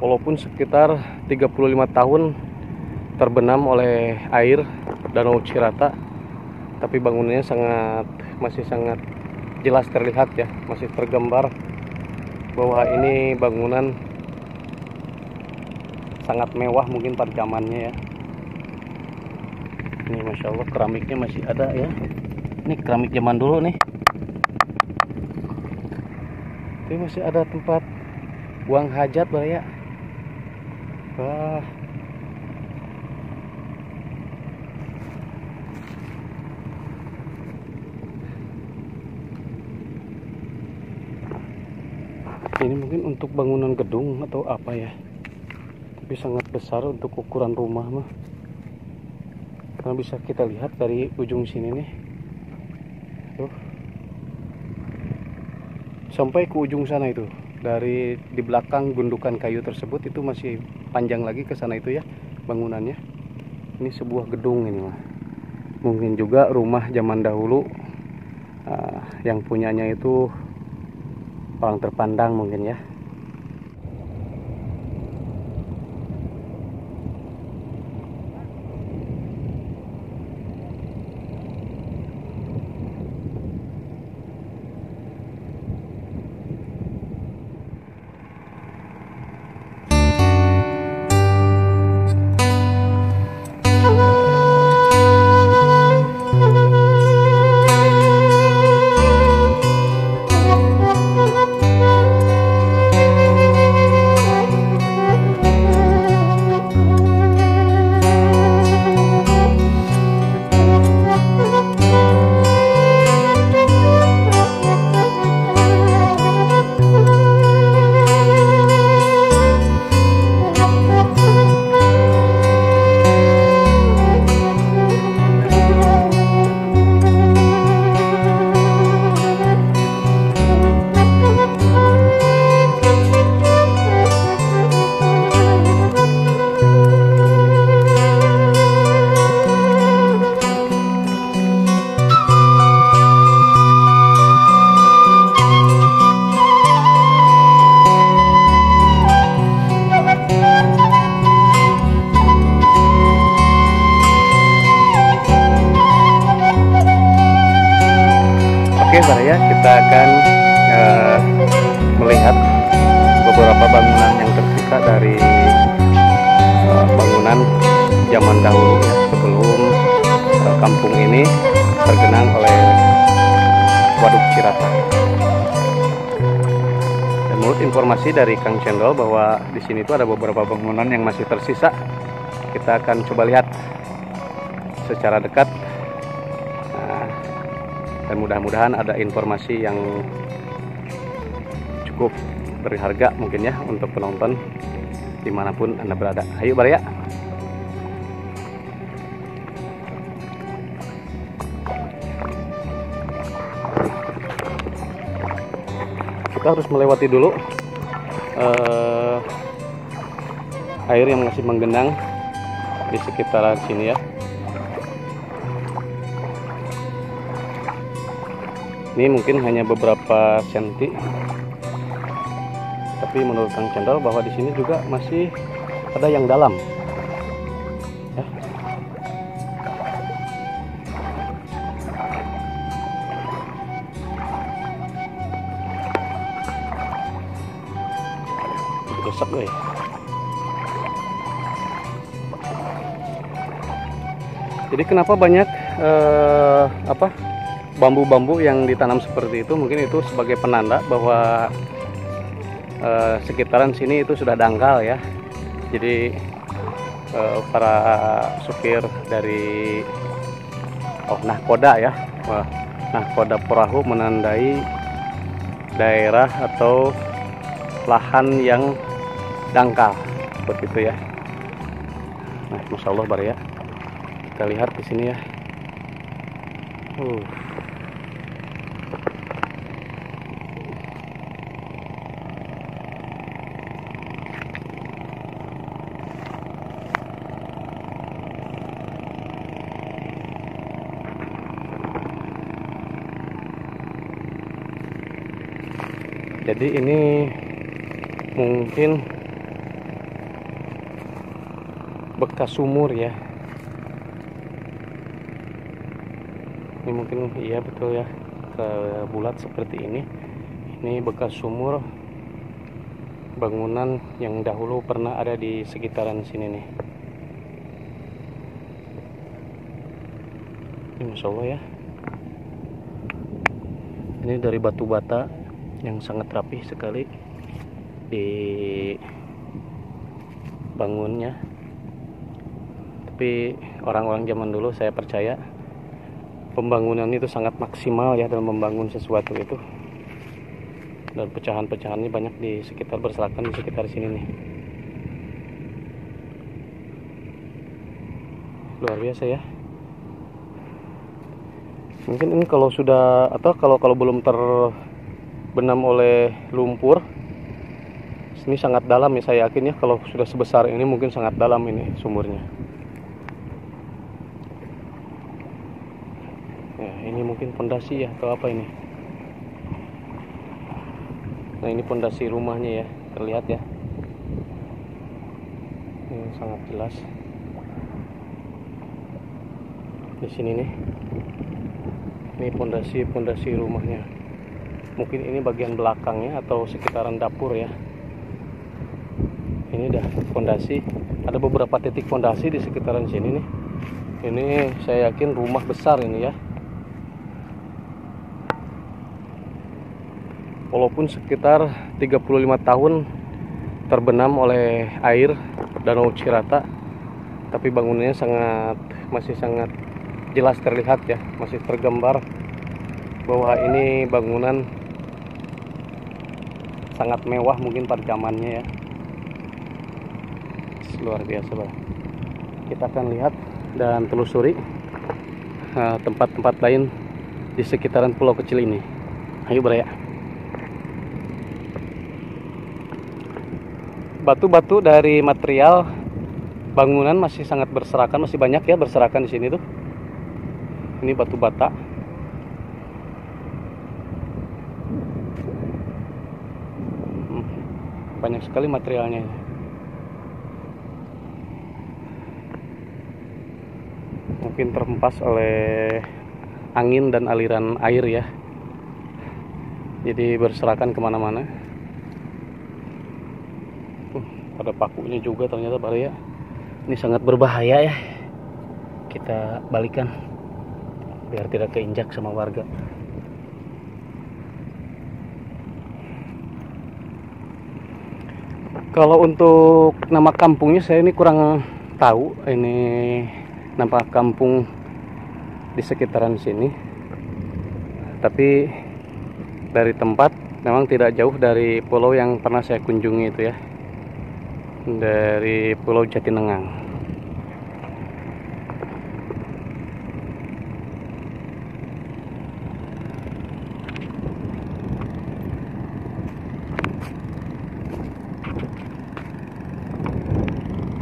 walaupun sekitar 35 tahun terbenam oleh air Danau Cirata, tapi bangunannya masih sangat jelas terlihat ya, masih tergambar bahwa ini bangunan sangat mewah mungkin pada zamannya ya. Ini Masya Allah keramiknya masih ada ya. Ini keramik zaman dulu nih. Ini masih ada tempat buang hajat lah ya. Wah. Ini mungkin untuk bangunan gedung atau apa ya, tapi sangat besar untuk ukuran rumah mah, karena bisa kita lihat dari ujung sini nih tuh sampai ke ujung sana itu. Dari di belakang gundukan kayu tersebut itu masih panjang lagi ke sana itu ya bangunannya. Ini sebuah gedung ini mah, mungkin juga rumah zaman dahulu yang punyanya itu orang terpandang mungkin ya. Oke Baraya, kita akan melihat beberapa bangunan yang tersisa dari bangunan zaman dahulu ya, sebelum kampung ini tergenang oleh Waduk Cirata. Dan menurut informasi dari Kang Cendol bahwa di sini itu ada beberapa bangunan yang masih tersisa. Kita akan coba lihat secara dekat. Dan mudah-mudahan ada informasi yang cukup berharga mungkin ya untuk penonton dimanapun Anda berada. Ayo Baraya. Kita harus melewati dulu air yang masih menggenang di sekitaran sini ya. Ini mungkin hanya beberapa senti, tapi menurut Kang Cendol bahwa di sini juga masih ada yang dalam. Ya. Rusak deh. Jadi kenapa banyak bambu-bambu yang ditanam seperti itu? Mungkin itu sebagai penanda bahwa sekitaran sini itu sudah dangkal ya. Jadi para supir dari nahkoda ya, nahkoda perahu menandai daerah atau lahan yang dangkal seperti itu ya. Nah, Masya Allah Baraya, kita lihat di sini ya. Jadi ini mungkin bekas sumur ya. Ini mungkin iya betul ya, ke bulat seperti ini. Ini bekas sumur bangunan yang dahulu pernah ada di sekitaran sini nih. Ini Masya Allah ya. Ini dari batu bata yang sangat rapih sekali di bangunnya. Tapi orang-orang zaman dulu saya percaya pembangunan itu sangat maksimal ya dalam membangun sesuatu itu. Dan pecahan-pecahannya banyak di sekitar, berserakan di sekitar sini nih. Luar biasa ya. Mungkin ini kalau sudah, atau kalau belum terbenam oleh lumpur, ini sangat dalam ya, saya yakin ya. Kalau sudah sebesar ini mungkin sangat dalam ini sumurnya. Ya, ini mungkin fondasi ya atau apa ini. Nah, ini fondasi rumahnya ya, terlihat ya. Ini sangat jelas. Di sini nih. Ini fondasi rumahnya. Mungkin ini bagian belakangnya atau sekitaran dapur ya. Ini dah fondasi. Ada beberapa titik fondasi di sekitaran sini nih. Ini saya yakin rumah besar ini ya. Walaupun sekitar 35 tahun terbenam oleh air Danau Cirata, tapi bangunannya masih sangat jelas terlihat ya, masih tergambar bahwa ini bangunan sangat mewah mungkin pada zamannya ya. Luar biasa Bang. Kita akan lihat dan telusuri tempat-tempat lain di sekitaran pulau kecil ini. Ayo Bro ya. Batu-batu dari material bangunan masih sangat berserakan, masih banyak ya berserakan di sini tuh. Ini batu bata. Banyak sekali materialnya. Mungkin terhempas oleh angin dan aliran air ya. Jadi berserakan kemana-mana. Ada pakunya juga ternyata Bro ya. Ini sangat berbahaya ya. Kita balikan biar tidak keinjak sama warga. Kalau untuk nama kampungnya saya ini kurang tahu. Ini nama kampung di sekitaran sini. Tapi dari tempat memang tidak jauh dari pulau yang pernah saya kunjungi itu ya. Dari Pulau Jatinengang.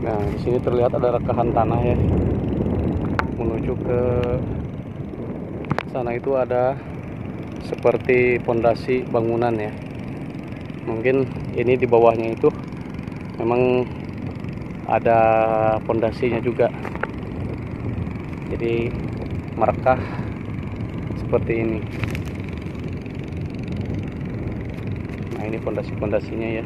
Nah, di sini terlihat ada rekahan tanah ya. Menuju ke sana itu ada seperti fondasi bangunan ya. Mungkin ini di bawahnya itu memang ada fondasinya juga, jadi merekah seperti ini. Nah, ini fondasi-fondasinya ya.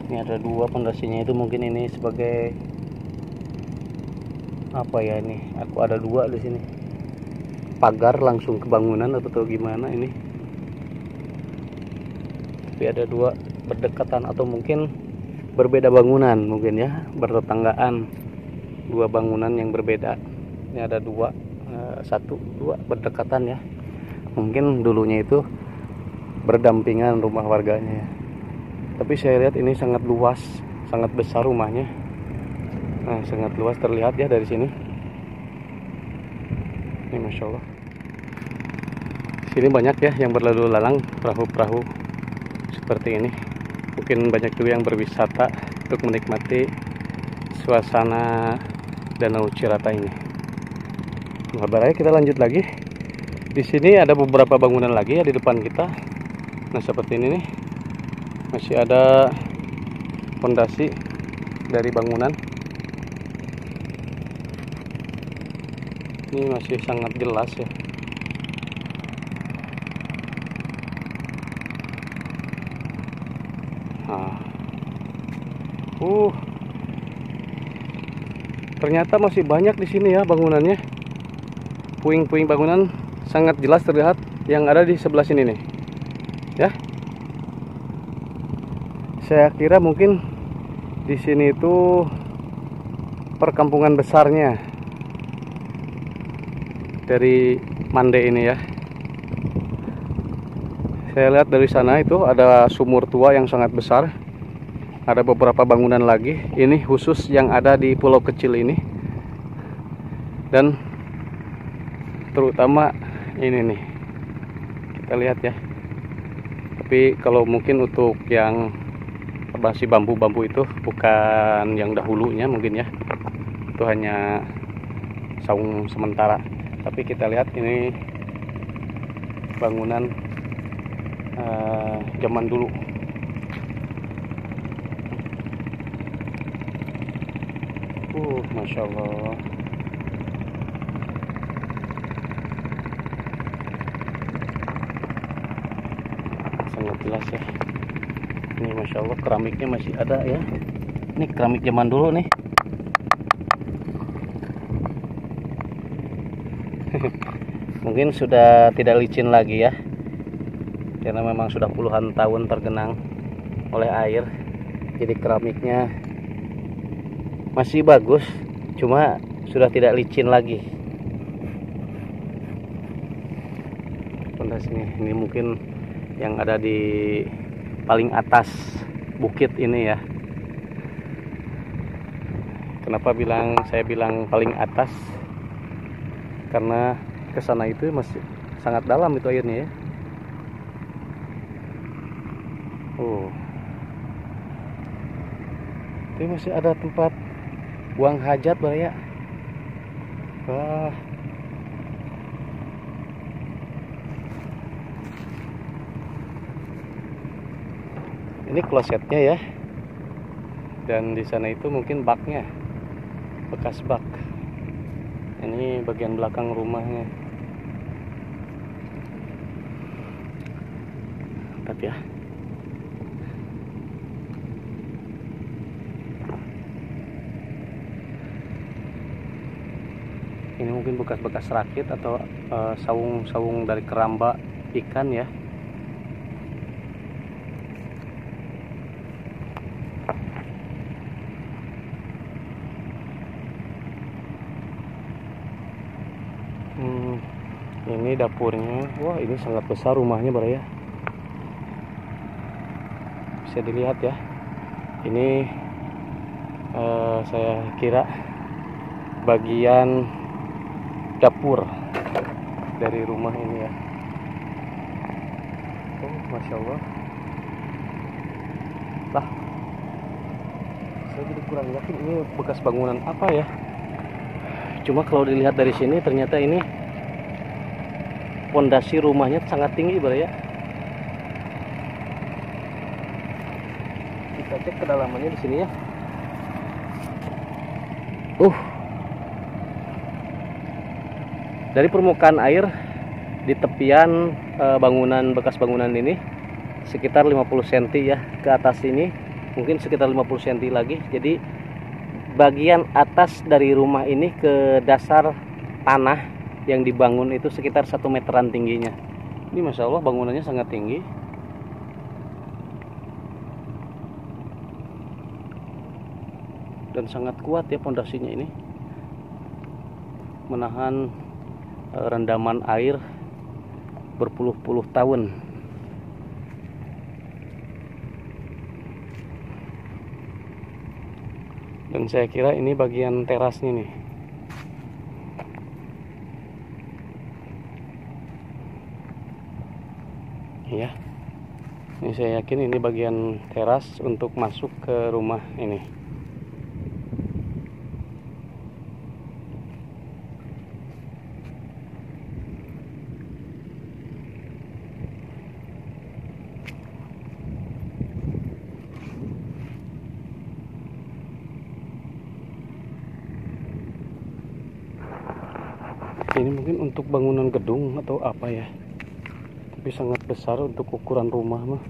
Ini ada dua fondasinya itu, mungkin ini sebagai apa ya ini? Aku ada dua di sini. Pagar langsung ke bangunan atau gimana ini? Tapi ada dua berdekatan atau mungkin berbeda bangunan mungkin ya, bertetanggaan. Dua bangunan yang berbeda. Ini ada dua, dua berdekatan ya. Mungkin dulunya itu berdampingan rumah warganya ya. Tapi saya lihat ini sangat luas, sangat besar rumahnya. Nah, sangat luas terlihat ya dari sini. Ini Masya Allah. Sini banyak ya yang berlalu lalang, perahu-perahu seperti ini. Mungkin banyak juga yang berwisata untuk menikmati suasana Danau Cirata ini. Kabarnya kita lanjut lagi. Di sini ada beberapa bangunan lagi ya di depan kita. Nah, seperti ini nih. Masih ada fondasi dari bangunan. Ini masih sangat jelas ya. Nah. Ternyata masih banyak di sini ya bangunannya. Puing-puing bangunan sangat jelas terlihat yang ada di sebelah sini nih. Ya. Saya kira mungkin di sini itu perkampungan besarnya dari Mande ini ya. Saya lihat dari sana itu ada sumur tua yang sangat besar. Ada beberapa bangunan lagi. Ini khusus yang ada di pulau kecil ini. Dan terutama ini nih. Kita lihat ya. Tapi kalau mungkin untuk yang masih bambu-bambu itu bukan yang dahulunya mungkin ya. Itu hanya saung sementara. Tapi kita lihat ini bangunan zaman dulu. Masya Allah. Sangat jelas ya. Ini Masya Allah keramiknya masih ada ya. Ini keramik zaman dulu nih. Mungkin sudah tidak licin lagi ya. Karena memang sudah puluhan tahun tergenang oleh air. Jadi keramiknya masih bagus, cuma sudah tidak licin lagi. Pondasinya ini mungkin yang ada di paling atas bukit ini ya. Kenapa saya bilang paling atas? Karena ke sana itu masih sangat dalam itu airnya ya. Ini masih ada tempat buang hajat ya. Wah. Ini klosetnya ya. Dan di sana itu mungkin baknya. Bekas bak. Ini bagian belakang rumahnya. Lihat ya. Ini mungkin bekas-bekas rakit atau saung-saung dari keramba ikan ya. Ini dapurnya. Wah, ini sangat besar rumahnya ya. Bisa dilihat ya. Ini saya kira bagian dapur dari rumah ini ya. Masya Allah. Lah, saya jadi kurang yakin ini bekas bangunan apa ya. Cuma kalau dilihat dari sini ternyata ini pondasi rumahnya sangat tinggi ya. Kita cek kedalamannya di sini ya. Dari permukaan air di tepian bekas bangunan ini sekitar 50 cm ya. Ke atas ini mungkin sekitar 50 cm lagi. Jadi bagian atas dari rumah ini ke dasar tanah yang dibangun itu sekitar 1 meteran tingginya. Ini Masya Allah bangunannya sangat tinggi. Dan sangat kuat ya pondasinya ini. Menahan rendaman air berpuluh-puluh tahun. Dan saya kira ini bagian terasnya nih. Ya. Ini saya yakin ini bagian teras untuk masuk ke rumah ini. Ini mungkin untuk bangunan gedung atau apa ya, tapi sangat besar untuk ukuran rumah mah,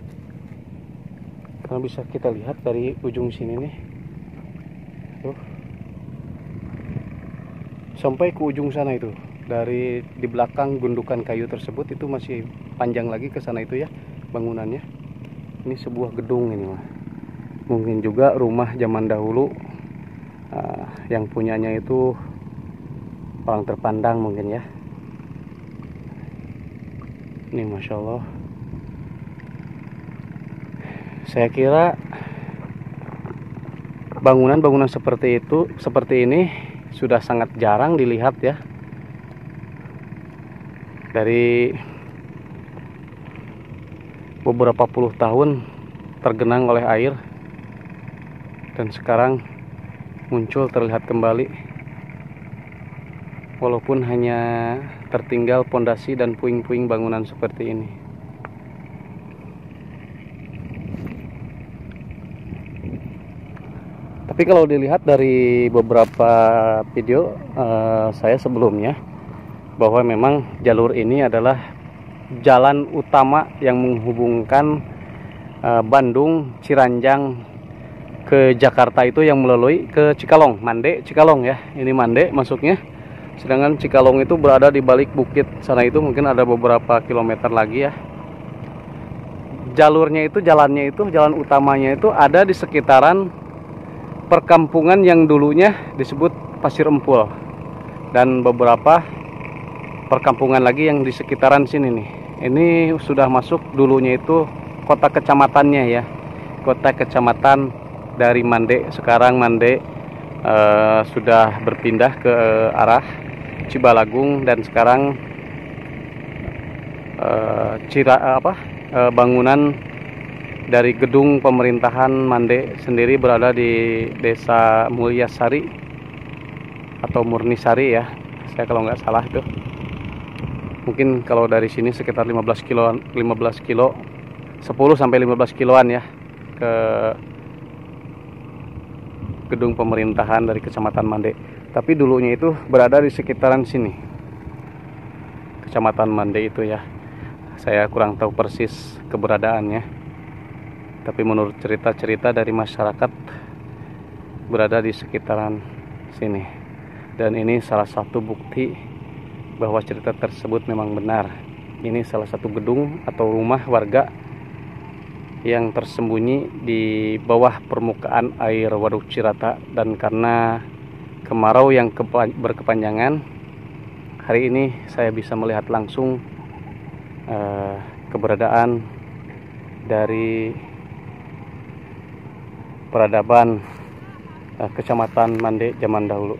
karena bisa kita lihat dari ujung sini nih tuh sampai ke ujung sana itu. Dari di belakang gundukan kayu tersebut itu masih panjang lagi ke sana itu ya bangunannya. Ini sebuah gedung ini mah, mungkin juga rumah zaman dahulu, yang punyanya itu orang terpandang mungkin ya. Ini Masya Allah, saya kira bangunan-bangunan seperti ini sudah sangat jarang dilihat ya. Dari beberapa puluh tahun tergenang oleh air, dan sekarang muncul terlihat kembali, walaupun hanya tertinggal pondasi dan puing-puing bangunan seperti ini. Tapi kalau dilihat dari beberapa video saya sebelumnya, bahwa memang jalur ini adalah jalan utama yang menghubungkan Bandung, Ciranjang ke Jakarta, itu yang melalui ke Cikalong, Mande, Cikalong ya. Ini Mande masuknya. Sedangkan Cikalong itu berada di balik bukit sana, itu mungkin ada beberapa kilometer lagi ya. Jalurnya itu, jalan utamanya itu ada di sekitaran perkampungan yang dulunya disebut Pasir Empul, dan beberapa perkampungan lagi yang di sekitaran sini nih. Ini sudah masuk dulunya itu kota kecamatannya ya, kota kecamatan dari Mande. Sekarang Mande sudah berpindah ke arah Cibalagung, dan sekarang bangunan dari gedung pemerintahan Mande sendiri berada di Desa Mulyasari atau Murnisari ya, saya kalau nggak salah itu. Mungkin kalau dari sini sekitar 15 kilo, 10 sampai 15 kiloan ya ke gedung pemerintahan dari Kecamatan Mande. Tapi dulunya itu berada di sekitaran sini, Kecamatan Mande itu ya. Saya kurang tahu persis keberadaannya, tapi menurut cerita-cerita dari masyarakat berada di sekitaran sini. Dan ini salah satu bukti bahwa cerita tersebut memang benar. Ini salah satu gedung atau rumah warga yang tersembunyi di bawah permukaan air Waduk Cirata, dan karena kemarau yang berkepanjangan, hari ini saya bisa melihat langsung keberadaan dari peradaban Kecamatan Mande zaman dahulu.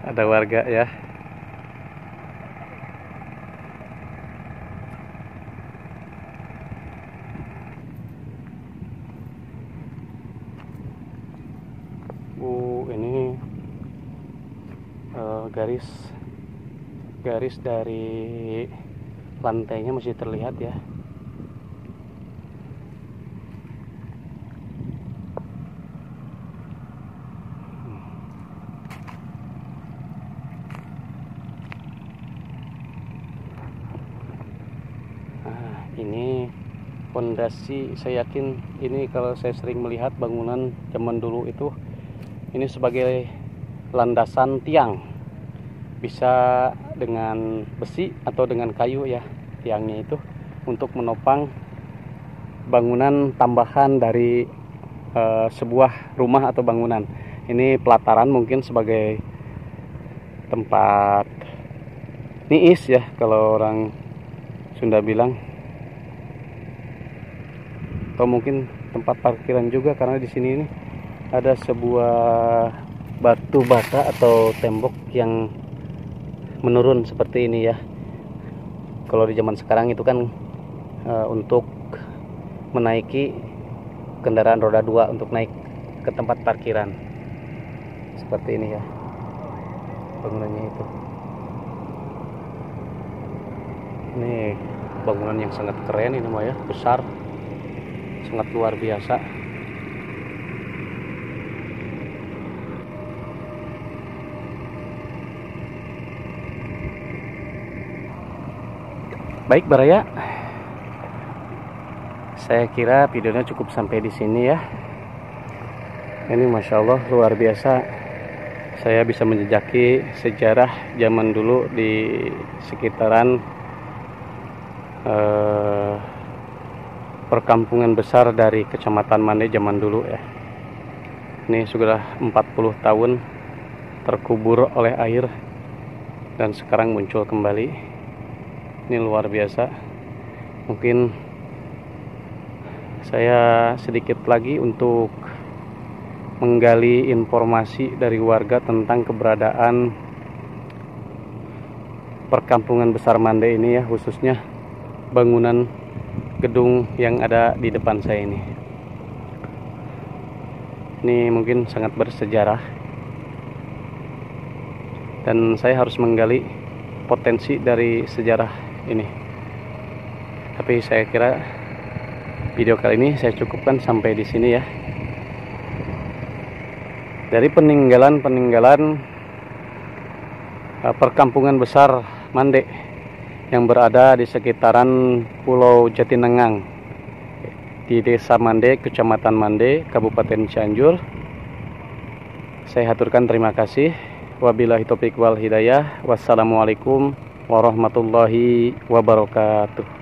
Ada warga ya. Ini garis dari lantainya masih terlihat ya. Ini pondasi, saya yakin ini kalau saya sering melihat bangunan zaman dulu itu, ini sebagai landasan tiang, bisa dengan besi atau dengan kayu ya tiangnya itu, untuk menopang bangunan tambahan dari sebuah rumah atau bangunan. Ini pelataran mungkin sebagai tempat niis ya kalau orang Sunda bilang, atau mungkin tempat parkiran juga, karena di sini ini ada sebuah batu bata atau tembok yang menurun seperti ini ya. Kalau di zaman sekarang itu kan untuk menaiki kendaraan roda 2 untuk naik ke tempat parkiran. Seperti ini ya bangunannya itu. Ini bangunan yang sangat keren ini mah ya, besar, sangat luar biasa. Baik Baraya, saya kira videonya cukup sampai di sini ya. Ini Masya Allah luar biasa. Saya bisa menjejaki sejarah zaman dulu di sekitaran perkampungan besar dari Kecamatan Mande zaman dulu ya. Ini sudah 40 tahun terkubur oleh air dan sekarang muncul kembali. Ini luar biasa. Mungkin saya sedikit lagi untuk menggali informasi dari warga tentang keberadaan perkampungan besar Mande ini ya, khususnya bangunan gedung yang ada di depan saya ini. Ini mungkin sangat bersejarah dan saya harus menggali potensi dari sejarah ini. Tapi saya kira video kali ini saya cukupkan sampai di sini ya. Dari peninggalan perkampungan besar Mande yang berada di sekitaran Pulau Jatinengang di Desa Mande, Kecamatan Mande, Kabupaten Cianjur. Saya haturkan terima kasih. Wabillahi taufiq wal hidayah. Wassalamualaikum warahmatullahi wabarakatuh.